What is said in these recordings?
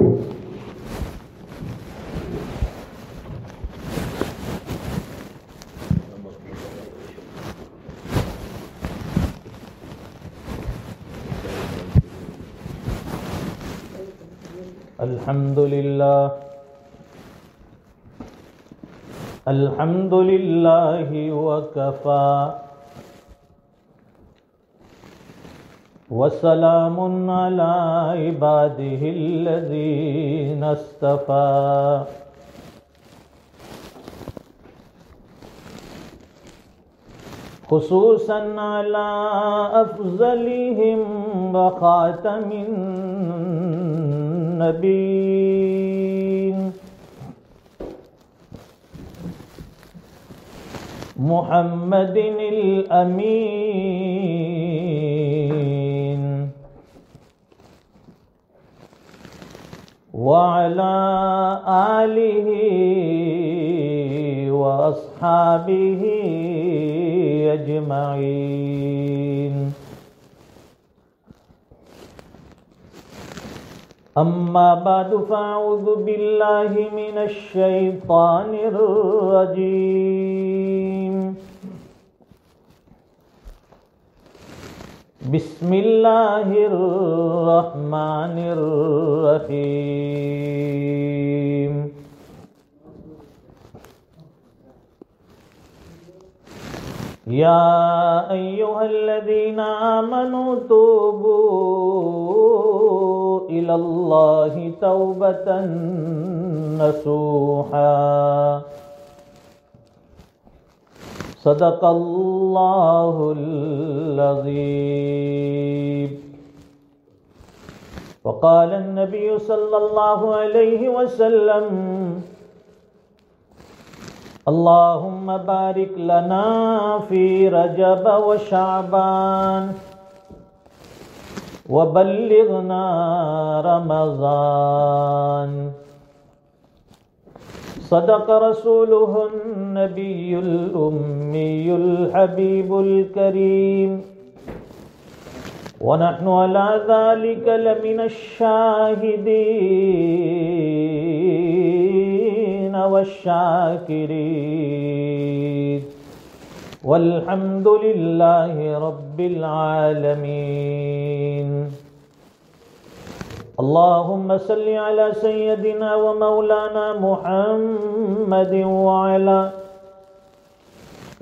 الحمد لله وكفى وسلام على عباده الذين اصطفى خصوصا على أفضلهم وخاتم النبيين محمد الأمين وعلى آله وأصحابه أجمعين أما بعد فأعوذ بالله من الشيطان الرجيم بسم الله الرحمن الرحيم يا أيها الذين آمنوا توبوا إلى الله توبة نصوحا صدق الله العظيم وقال النبي صلى الله عليه وسلم اللهم بارك لنا في رجب وشعبان وبلغنا رمضان صدق رسوله النبي الأمي الحبيب الكريم ونحن على ذلك لمن الشاهدين والشاكرين والحمد لله رب العالمين اللهم صل على سيدنا ومولانا محمد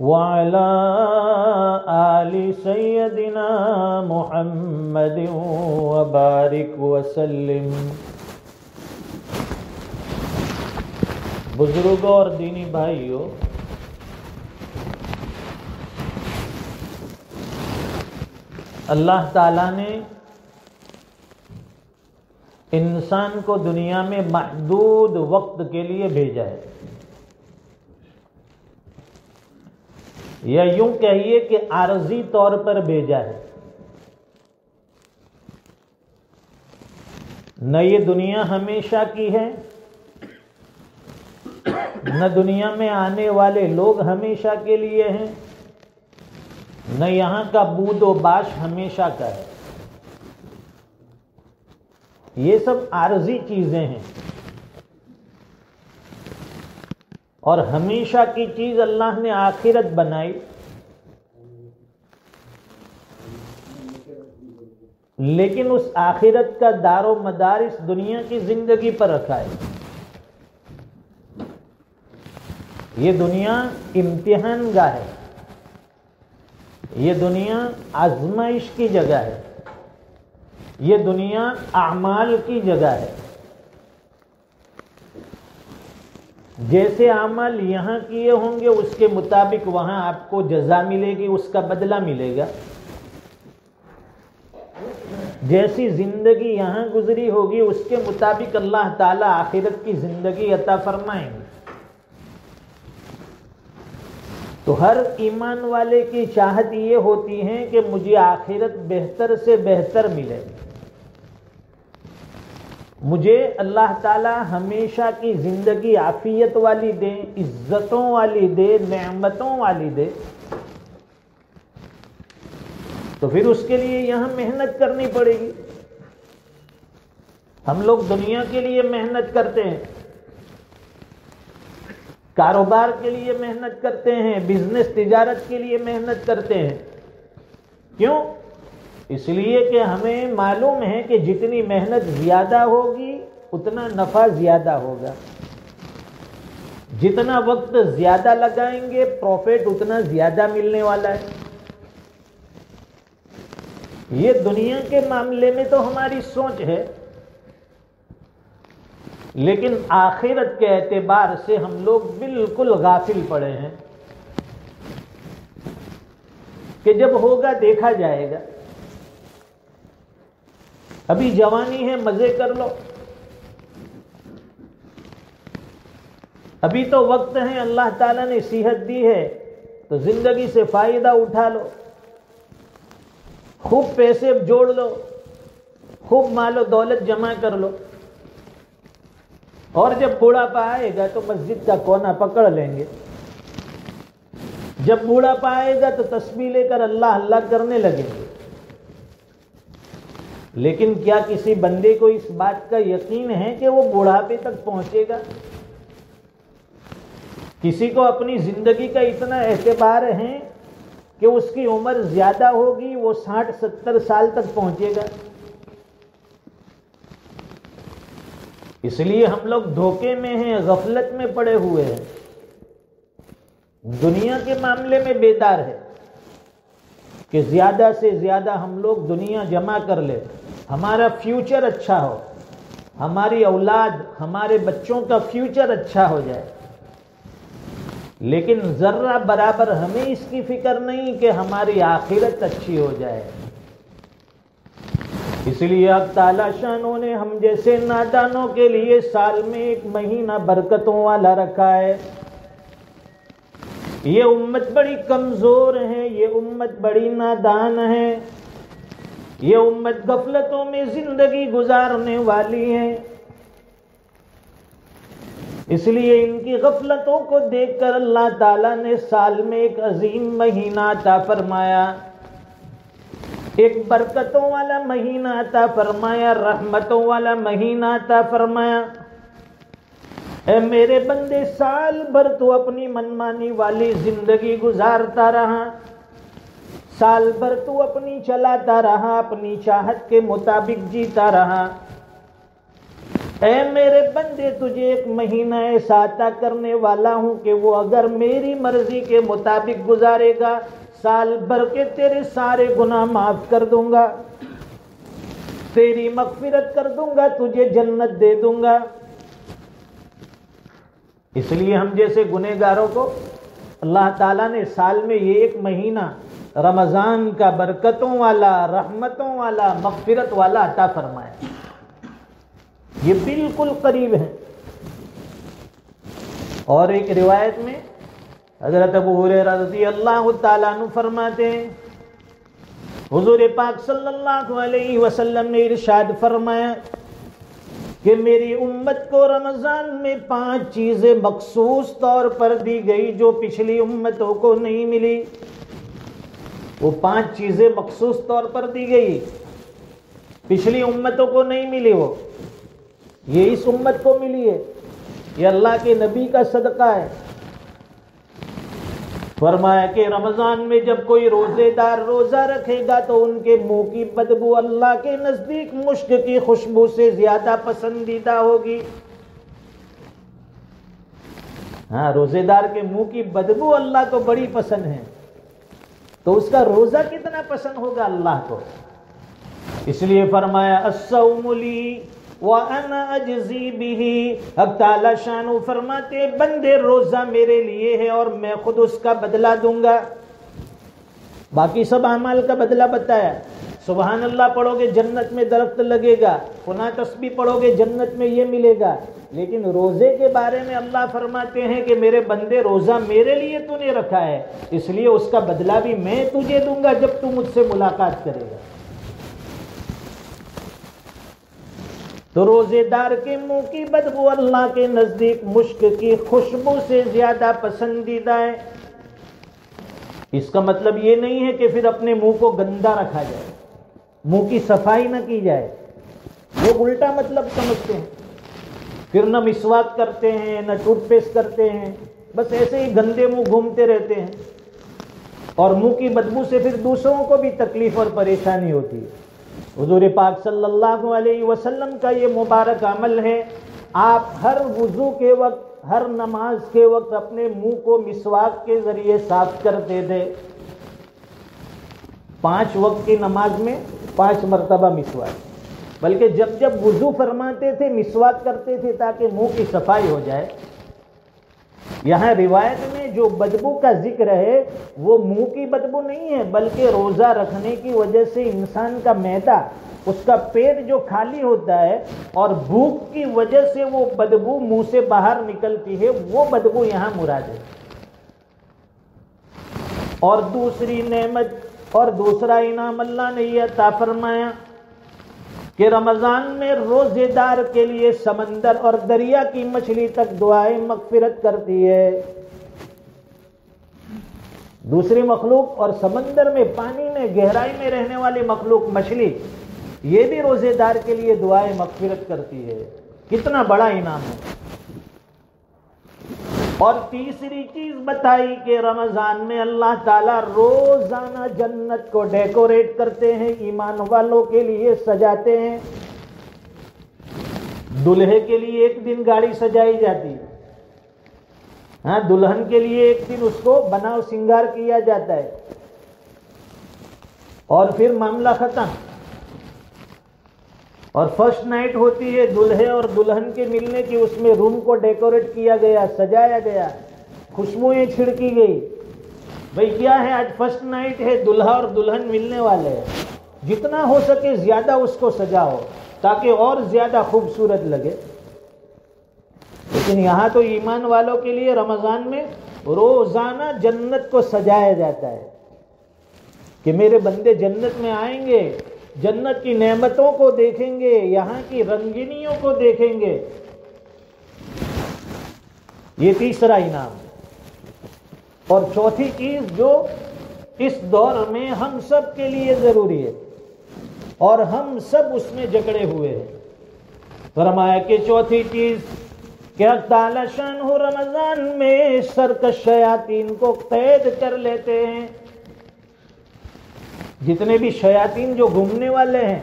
وعلى آل سيدنا محمد وبارك وسلم. بزرگوں اور دینی بھائیوں، اللہ تعالیٰ نے انسان کو دنیا میں محدود وقت کے لیے بھیجا ہے، یا یوں کہیے کہ عارضی طور پر بھیجا ہے. نہ یہ دنیا ہمیشہ کی ہے، نہ دنیا میں آنے والے لوگ ہمیشہ کے لیے ہیں، نہ یہاں کا بود و باش ہمیشہ کا ہے. یہ سب عارضی چیزیں ہیں، اور ہمیشہ کی چیز اللہ نے آخرت بنائی، لیکن اس آخرت کا دار و مدار اس دنیا کی زندگی پر رکھا ہے. یہ دنیا امتحان گاہ ہے، یہ دنیا آزمائش کی جگہ ہے، یہ دنیا اعمال کی جگہ ہے. جیسے اعمال یہاں کیے ہوں گے اس کے مطابق وہاں آپ کو جزا ملے گی، اس کا بدلہ ملے گا. جیسی زندگی یہاں گزری ہوگی اس کے مطابق اللہ تعالی آخرت کی زندگی عطا فرمائیں گے. تو ہر ایمان والے کی چاہت یہ ہوتی ہے کہ مجھے آخرت بہتر سے بہتر ملے، مجھے اللہ تعالی ہمیشہ کی زندگی عافیت والی دے، عزتوں والی دے، نعمتوں والی دے. تو پھر اس کے لیے یہاں محنت کرنی پڑے گی. ہم لوگ دنیا کے لیے محنت کرتے ہیں، کاروبار کے لیے محنت کرتے ہیں، بزنس تجارت کے لیے محنت کرتے ہیں. کیوں؟ اس لیے کہ ہمیں معلوم ہے کہ جتنی محنت زیادہ ہوگی اتنا نفع زیادہ ہوگا، جتنا وقت زیادہ لگائیں گے پروفٹ اتنا زیادہ ملنے والا ہے. یہ دنیا کے معاملے میں تو ہماری سوچ ہے، لیکن آخرت کے اعتبار سے ہم لوگ بالکل غافل پڑے ہیں کہ جب ہوگا دیکھا جائے گا. ابھی جوانی ہے، مزے کر لو، ابھی تو وقت ہے، اللہ تعالیٰ نے صحت دی ہے تو زندگی سے فائدہ اٹھا لو، خوب پیسے جوڑ لو، خوب مال و دولت جمع کر لو، اور جب بوڑھاپا آئے گا تو مسجد کا کونا پکڑ لیں گے. جب بوڑھاپا آئے گا تو تسبیح لے کر اللہ اللہ کرنے لگیں گے. لیکن کیا کسی بندے کو اس بات کا یقین ہے کہ وہ بوڑھاپے تک پہنچے گا؟ کسی کو اپنی زندگی کا اتنا اعتبار ہے کہ اس کی عمر زیادہ ہوگی، وہ 60-70 سال تک پہنچے گا؟ اس لیے ہم لوگ دھوکے میں ہیں، غفلت میں پڑے ہوئے ہیں، دنیا کے معاملے میں بیدار ہے کہ زیادہ سے زیادہ ہم لوگ دنیا جمع کر لیں، ہمارا فیوچر اچھا ہو، ہماری اولاد، ہمارے بچوں کا فیوچر اچھا ہو جائے. لیکن ذرہ برابر ہمیں اس کی فکر نہیں کہ ہماری آخرت اچھی ہو جائے. اس لیے اب تعالیٰ شانوں نے ہم جیسے نادانوں کے لیے سال میں 1 مہینہ برکتوں والا رکھا ہے. یہ امت بڑی کمزور ہے، یہ امت بڑی نادان ہے، یہ امت غفلتوں میں زندگی گزارنے والی ہے. اس لیے ان کی غفلتوں کو دیکھ کر اللہ تعالیٰ نے سال میں ایک عظیم مہینہ عطا فرمایا، ایک برکتوں والا مہینہ عطا فرمایا، رحمتوں والا مہینہ عطا فرمایا. اے میرے بندے، سال بھر تو اپنی منمانی والی زندگی گزارتا رہا، سال بھر تو اپنی چلاتا رہا، اپنی چاہت کے مطابق جیتا رہا. اے میرے بندے، تجھے 1 مہینہ ایسا عطا کرنے والا ہوں کہ وہ اگر میری مرضی کے مطابق گزارے گا، سال بھر کے تیرے سارے گناہ معاف کر دوں گا، تیری مغفرت کر دوں گا، تجھے جنت دے دوں گا. اس لیے ہم جیسے گنہگاروں کو اللہ تعالیٰ نے سال میں یہ 1 مہینہ رمضان کا برکتوں والا، رحمتوں والا، مغفرت والا عطا فرمایا. یہ بالکل قریب ہے. اور ایک روایت میں حضرت ابو ہریرہ رضی اللہ تعالیٰ عنہ فرماتے ہیں، حضور پاک صلی اللہ علیہ وسلم نے ارشاد فرمایا کہ میری امت کو رمضان میں 5 چیزیں مخصوص طور پر دی گئی جو پچھلی امتوں کو نہیں ملی. وہ 5 چیزیں مخصوص طور پر دی گئی، پچھلی امتوں کو نہیں ملی، وہ یہ اس امت کو ملی ہے. یہ اللہ کے نبی کا صدقہ ہے. فرمایا کہ رمضان میں جب کوئی روزے دار روزہ رکھے گا تو ان کے منہ کی بدبو اللہ کے نزدیک مشک کی خوشبو سے زیادہ پسندیدہ ہوگی. ہاں، روزے دار کے منہ کی بدبو اللہ کو بڑی پسند ہے، تو اس کا روزہ کتنا پسند ہوگا اللہ کو. اس لیے فرمایا الصوم لی وَأَنَا أَجْزِي بِهِ. اب تعالیٰ شانہ فرماتے بندے روزہ میرے لیے ہے اور میں خود اس کا بدلہ دوں گا. باقی سب اعمال کا بدلہ بتایا. سبحان اللہ پڑھو گے جنت میں درخت لگے گا، قناع تسبیح پڑھو گے جنت میں یہ ملے گا. لیکن روزے کے بارے میں اللہ فرماتے ہیں کہ میرے بندے روزہ میرے لیے تو نے رکھا ہے، اس لیے اس کا بدلہ بھی میں تجھے دوں گا جب تو مجھ سے ملاقات کرے گا. تو روزے دار کے منہ کی بدبو اللہ کے نزدیک مشک کی خوشبو سے زیادہ پسندیدہ ہے. اس کا مطلب یہ نہیں ہے کہ پھر اپنے منہ کو گندا رکھا جائے، منہ کی صفائی نہ کی جائے. وہ الٹا مطلب سمجھتے ہیں، پھر نہ مسواک کرتے ہیں نہ ٹوتھ پیسٹ کرتے ہیں، بس ایسے ہی گندے منہ گھومتے رہتے ہیں، اور منہ کی بدبو سے پھر دوسروں کو بھی تکلیف اور پریشانی ہوتی ہے۔ حضور پاک صلی اللہ علیہ وسلم کا یہ مبارک عمل ہے، آپ ہر وضو کے وقت، ہر نماز کے وقت اپنے منہ کو مسواک کے ذریعے صاف کرتے تھے۔ 5 وقت کی نماز میں 5 مرتبہ مسواک، بلکہ جب جب وضو فرماتے تھے مسواک کرتے تھے تاکہ منہ کی صفائی ہو جائے۔ یہاں روایت میں جو بدبو کا ذکر ہے وہ منہ کی بدبو نہیں ہے، بلکہ روزہ رکھنے کی وجہ سے انسان کا معدہ، اس کا پیٹ جو خالی ہوتا ہے اور بھوک کی وجہ سے وہ بدبو منہ سے باہر نکلتی ہے، وہ بدبو یہاں مراد ہے۔ اور دوسری نعمت اور دوسرا انعام اللہ نے یہ عطا فرمایا کہ رمضان میں روزے دار کے لیے سمندر اور دریا کی مچھلی تک دعائیں مغفرت کرتی ہے۔ دوسری مخلوق اور سمندر میں، پانی میں، گہرائی میں رہنے والی مخلوق مچھلی، یہ بھی روزے دار کے لیے دعائیں مغفرت کرتی ہے۔ کتنا بڑا انعام ہے۔ اور تیسری چیز بتائی کہ رمضان میں اللہ تعالیٰ روزانہ جنت کو ڈیکوریٹ کرتے ہیں، ایمان والوں کے لیے سجاتے ہیں۔ دلہے کے لیے ایک دن گاڑی سجائی جاتی ہے، ہاں، دلہن کے لیے ایک دن اس کو بناؤ سنگار کیا جاتا ہے، اور پھر معاملہ ختم۔ اور فرسٹ نائٹ ہوتی ہے دلہے اور دلہن کے ملنے کی، اس میں روم کو ڈیکوریٹ کیا گیا، سجایا گیا، خوشبوئیں چھڑکی گئی۔ بھئی کیا ہے، آج فرسٹ نائٹ ہے، دلہا اور دلہن ملنے والے ہیں، جتنا ہو سکے زیادہ اس کو سجاؤ تاکہ اور زیادہ خوبصورت لگے۔ لیکن یہاں تو ایمان والوں کے لیے رمضان میں روزانہ جنت کو سجایا جاتا ہے کہ میرے بندے جنت میں آئیں گے، جنت کی نعمتوں کو دیکھیں گے، یہاں کی رنگینیوں کو دیکھیں گے۔ یہ تیسرا انعام۔ اور چوتھی چیز جو اس دور میں ہم سب کے لیے ضروری ہے اور ہم سب اس میں جکڑے ہوئے ہیں، فرمایا کہ چوتھی چیز کہ حق تعالی شانہ رمضان میں سرکش شیاطین کو قید کر لیتے ہیں۔ جتنے بھی شیاطین جو گھومنے والے ہیں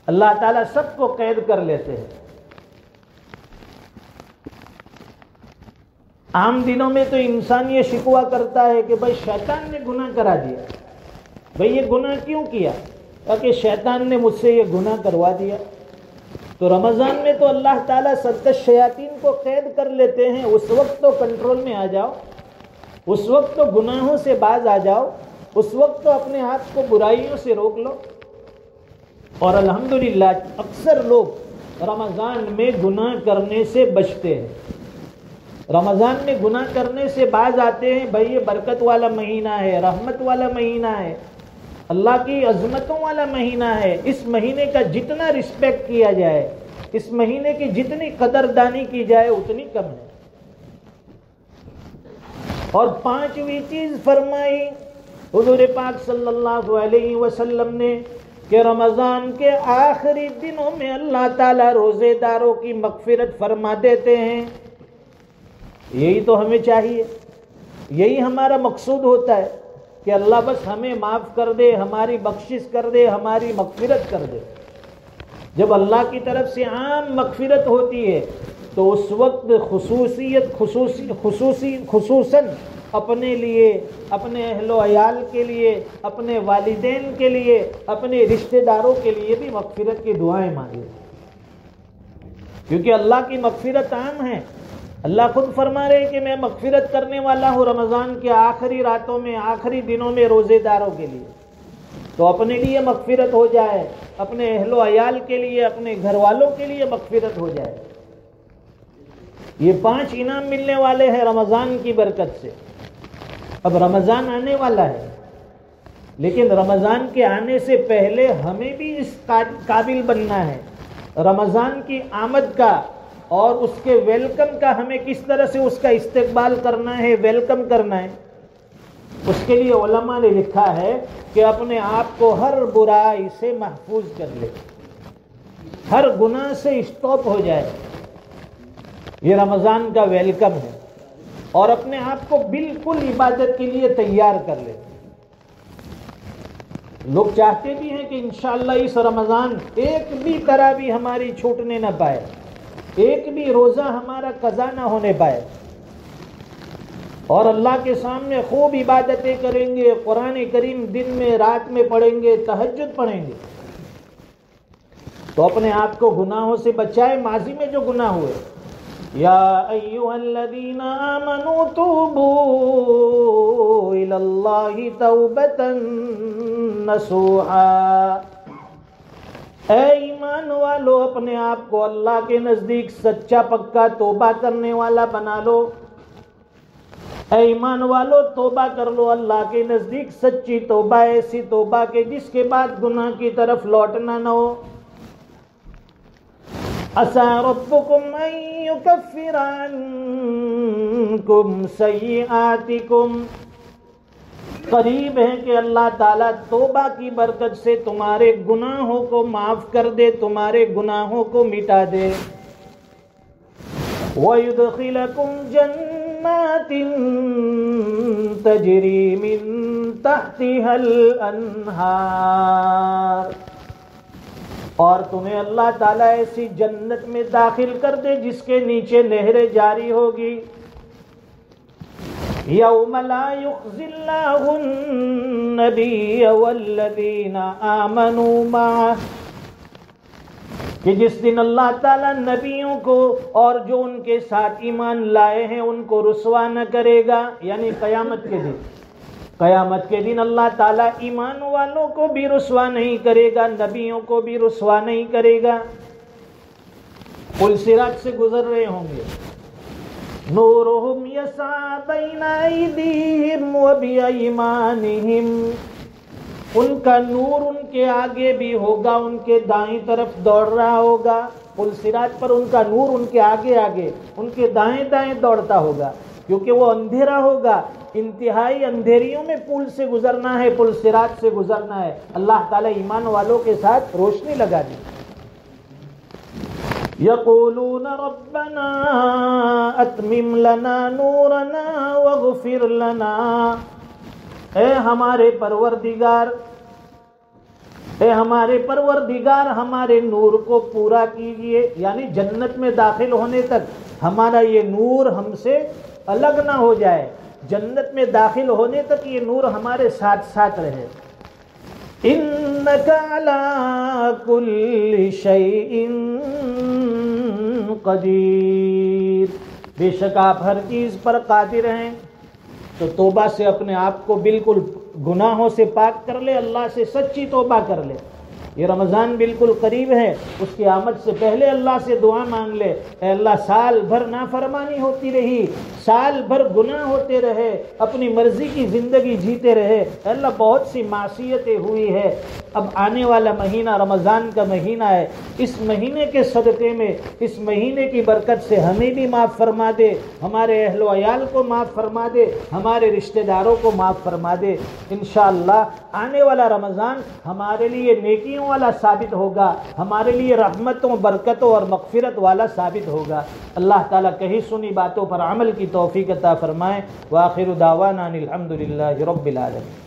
اللہ تعالیٰ سب کو قید کر لیتے ہیں۔ عام دنوں میں تو انسان یہ شکوہ کرتا ہے کہ بھائی شیطان نے گناہ کرا دیا، بھائی یہ گناہ کیوں کیا؟ تاکہ شیطان نے مجھ سے یہ گناہ کروا دیا۔ تو رمضان میں تو اللہ تعالیٰ سرکش شیاطین کو قید کر لیتے ہیں۔ اس وقت تو کنٹرول میں آ جاؤ، اس وقت تو گناہوں سے باز آ جاؤ، اس وقت تو اپنے آپ کو برائیوں سے روک لو۔ اور الحمدللہ اکثر لوگ رمضان میں گناہ کرنے سے بچتے ہیں، رمضان میں گناہ کرنے سے باز آتے ہیں۔ بھائی یہ برکت والا مہینہ ہے، رحمت والا مہینہ ہے، اللہ کی عظمتوں والا مہینہ ہے۔ اس مہینے کا جتنا رسپیکٹ کیا جائے، اس مہینے کی جتنی قدردانی کی جائے اتنی کم ہے۔ اور پانچویں چیز فرمائی حضور پاک صلی اللہ علیہ وسلم نے کہ رمضان کے آخری دنوں میں اللہ تعالیٰ روزے داروں کی مغفرت فرما دیتے ہیں۔ یہی تو ہمیں چاہیے، یہی ہمارا مقصود ہوتا ہے کہ اللہ بس ہمیں معاف کر دے، ہماری بخشش کر دے، ہماری مغفرت کر دے۔ جب اللہ کی طرف سے عام مغفرت ہوتی ہے تو اس وقت خصوصاً اپنے لیے، اپنے اہل و عیال کے لیے، اپنے والدین کے لیے، اپنے رشتہ داروں کے لیے بھی مغفرت کی دعائیں مانگیں، کیونکہ اللہ کی مغفرت عام ہے۔ اللہ خود فرما رہے کہ میں مغفرت کرنے والا ہوں رمضان کے آخری راتوں میں، آخری دنوں میں روزے داروں کے لیے۔ تو اپنے لیے مغفرت ہو جائے، اپنے اہل و عیال کے لیے، اپنے گھر والوں کے لیے مغفرت ہو جائے۔ یہ 5 انعام ملنے والے ہیں رمضان کی برکت سے۔ اب رمضان آنے والا ہے، لیکن رمضان کے آنے سے پہلے ہمیں بھی اس قابل بننا ہے۔ رمضان کی آمد کا اور اس کے ویلکم کا ہمیں کس طرح سے اس کا استقبال کرنا ہے، ویلکم کرنا ہے، اس کے لیے علماء نے لکھا ہے کہ اپنے آپ کو ہر برائی سے محفوظ کر لے۔ ہر گناہ سے اسٹاپ ہو جائے. یہ رمضان کا ویلکم ہے، اور اپنے آپ کو بالکل عبادت کے لیے تیار کر لے. لوگ چاہتے بھی ہیں کہ انشاءاللہ اس رمضان ایک بھی تراویح ہماری چھوٹنے نہ پائے، ایک بھی روزہ ہمارا قضا نہ ہونے پائے، اور اللہ کے سامنے خوب عبادتیں کریں گے، قرآن کریم دن میں رات میں پڑھیں گے، تہجد پڑھیں گے. تو اپنے آپ کو گناہوں سے بچائے، ماضی میں جو گناہ ہوئے. یا ایھا الذین آمنوا توبوا الی اللہ توبۃ نصوحا. اے ایمان والو، اپنے آپ کو اللہ کے نزدیک سچا پکا توبہ کرنے والا بنا لو. اے ایمان والو، توبہ کر لو اللہ کے نزدیک سچی توبہ، ایسی توبہ کہ جس کے بعد گناہ کی طرف لوٹنا نہ ہو. عسى ربكم أن يكفر عنكم سيئاتكم. قریب ہے کہ اللہ تعالیٰ توبہ کی برکت سے تمہارے گناہوں کو معاف کر دے، تمہارے گناہوں کو مٹا دے. وَيُدْخِلَكُمْ جَنَّاتٍ تَجْرِي مِن تَحْتِهَا الْأَنْهَارُ. اور تمہیں اللہ تعالیٰ ایسی جنت میں داخل کر دے جس کے نیچے نہریں جاری ہوگی. یوم لا یخزی اللہ النبی والذین آمنوا معہ. کہ جس دن اللہ تعالیٰ نبیوں کو اور جو ان کے ساتھ ایمان لائے ہیں ان کو رسوا نہ کرے گا، یعنی قیامت کے دن. قیامت کے دن اللہ تعالیٰ ایمان والوں کو بھی رسوا نہیں کرے گا، نبیوں کو بھی رسوا نہیں کرے گا. پل صراط سے گزر رہے ہوں گے. نورہم یسعی بین ایدیہم وبایمانہم. ان کا نور ان کے آگے بھی ہوگا، ان کے دائیں طرف دوڑ رہا ہوگا. پل صراط پر ان کا نور ان کے آگے آگے، ان کے دائیں دائیں دوڑتا ہوگا، کیونکہ وہ اندھیرا ہوگا. انتہائی اندھیریوں میں پل سے گزرنا ہے، پل صراط سے گزرنا ہے. اللہ تعالیٰ ایمان والوں کے ساتھ روشنی لگا دی. یقولون ربنا اتمم لنا نورنا واغفر لنا. اے ہمارے پروردگار، اے ہمارے پروردگار، ہمارے نور کو پورا کیجئے. یعنی جنت میں داخل ہونے تک ہمارا یہ نور ہم سے الگ نہ ہو جائے، جنت میں داخل ہونے تک یہ نور ہمارے ساتھ ساتھ رہے. انک علی کل شیء قدیر. بے شک آپ ہر چیز پر قادر ہیں. تو توبہ سے اپنے آپ کو بالکل گناہوں سے پاک کر لے، اللہ سے سچی توبہ کر لے. یہ رمضان بالکل قریب ہے، اس کی آمد سے پہلے اللہ سے دعا مانگ لے. اے اللہ، سال بھر نافرمانی ہوتی رہی، سال بھر گناہ ہوتے رہے، اپنی مرضی کی زندگی جیتے رہے. اے اللہ، بہت سی معصیتیں ہوئی ہے. اب آنے والا مہینہ رمضان کا مہینہ ہے، اس مہینے کے صدقے میں، اس مہینے کی برکت سے ہمیں بھی معاف فرما دے، ہمارے اہل و عیال کو معاف فرما دے، ہمارے رشتہ داروں کو معاف فرما دے. انشاءاللہ آنے والا رمضان ہمارے لیے نیکیوں والا ثابت ہوگا، ہمارے لیے رحمتوں، برکتوں اور مغفرت والا ثابت ہوگا. اللہ تعالیٰ کہی سنی باتوں پر عمل کی توفیق عطا فرمائے. وآخر دعوانا ان الحمد للہ رب العالمین.